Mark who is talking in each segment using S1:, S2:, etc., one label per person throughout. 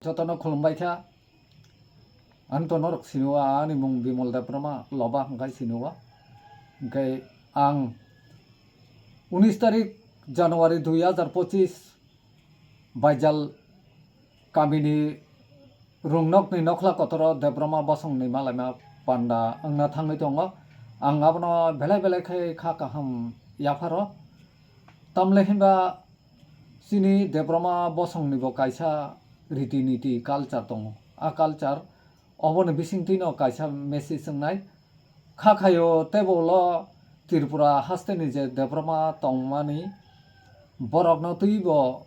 S1: jotono khulumbai kha antonor sinuwa ani mung Bimal Debbarma Loba hangkai sinuwa hangkai ang 19 tarik Januari 2025 baijal kamini rungnok ni nokla kotoro Debbarma Bosong ni Malaimani Panda angna thangni tongo ang abono belai belai khai kha kaham yapharo tamle himba sini Debbarma Bosong ni bo kaisa riti niti culture tongo a culture oboni bisingtino kaisa message songnai kha khayo tebolo Tiprasa haste ni je Debbarma tongmani borokno tuibo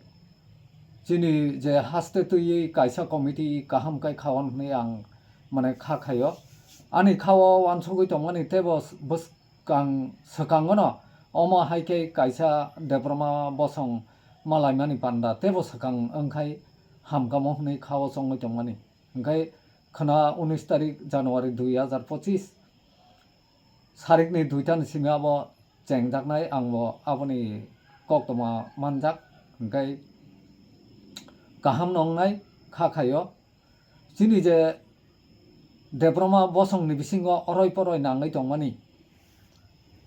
S1: chini je haste tui kaisa committee kaham kai khawan ni ang mane kha khayo ani khawo wansogoi tongmani tebo buskang sakangono omo haike kaisa Debbarma Bosong Malaimani Panda tebo sakang angkai hamgamo hne khawo songnoi tongmani angkai khana 19 tarik Januari 2025 sarik ni 2ta ni simi abo chengjaknai angbo aboni koktoma manjak angkai kaham nongnai kha khayo chini je Debbarma Bosong ni bisingo oroi poroi nangai tongmani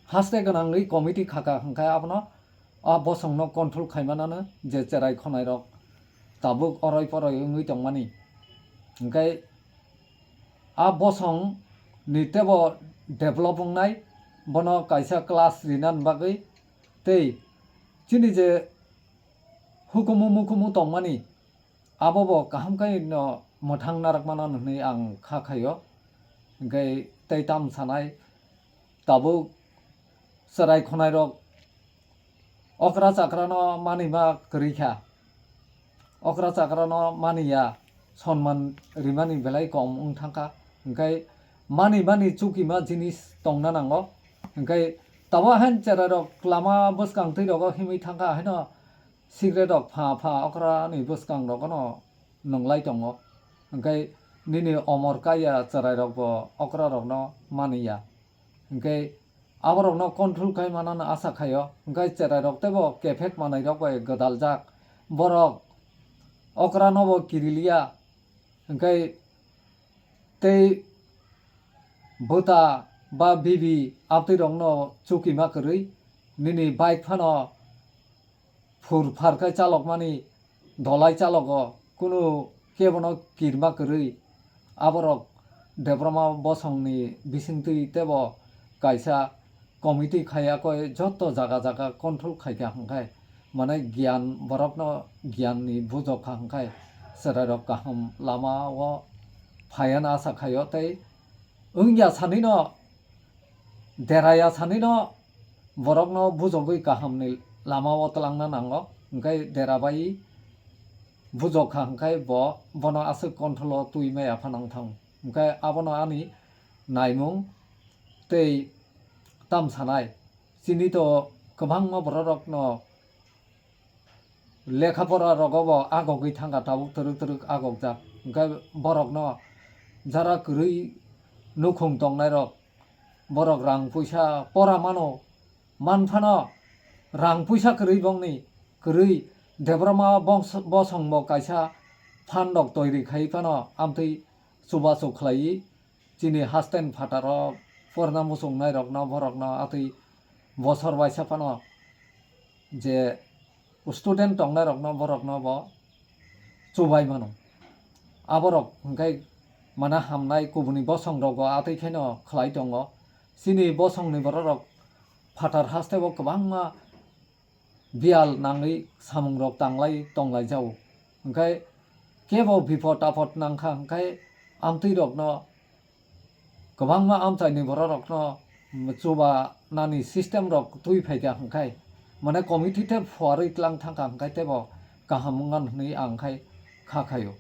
S1: haste ganangni committee khaka hangkai abono a Bosong no control khaimanano je cherai khonai rok tabuk oroi poroi ngui tongmani hangkai a Bosong ni tebo developing nai bono kaisa class rinan bagui tei chini je hukumu mukumu tongmani abobo kaham kai no mothang narakmana ni ang kha khayo hangkai tei tam sanai tabuk sarai khonai rok okra chakrano manima krikha okra chakrano maniya sonman rimani belai kom ungthangka hangkai mani chukima jinis tongna nango hangkai tabo han chera rok lama buskang tei rok himui thangka haino cigarette rok pha okra ni buskang rok no nonglai tongo hangkai nini omor kaya cherai rok bo okra rok no maniya hangkai aborok no control kai manana asa khayo hangkai cherai rok tebo kefek manai rok bai godaljak borok okra no bo kirilia hangkai tei bota ba bibi apti rok no chukima kwrui nini bike phano phur pharkai chalok mani Dhalai chalogo kunu kebono kirma kwrui aborok Debbarma Bosong ni bisingtui tebo kaisa committee khaya koi joto jaga jaga control khaika hangkai mane gyan borokno gyan ni bujok hangkai cherai rok kaham lama o phayana asa khayo tei ungya sanino deraya sanino borokno bujogoi kaham ni lama o talangna nango hangkai derabai bujokha hangkai bono ase control o tuimaya phanang thang hangkai abono ani naimung tei tam sanai chini to kwbangma borok no lekhapora rogobo agogoi thangka tabuk turuk agogjak hangkai borok no jara kwrui nukhung tongnai rok borok rang puisa pora mano manphano rang puisa kwrui bongni kwrui Debbarma Bosong bo kaisa phandok toiri khai phano amtui chubachu khlai chini hasten phataro porna musongnai rok no borok no atui bosor waisa phano je student tongnai rok no borok no bo chubai mano aborok hangkai mana hamnai kubuni Bosong rogo atui khaino khlai tongo chini Bosong ni borok rok phatar haste bo kwbangma bial nangui samung rok tanglai tonglai jau hangkai kebo bipot apot nangkha hangkai amtui rok no kwbangma amchaini borok rok no chuba nani system rok tui phaika hangkai mane committee te phuarui tlang thangka hangkai tebo kaham wngman hwnui ang khai kha khayo।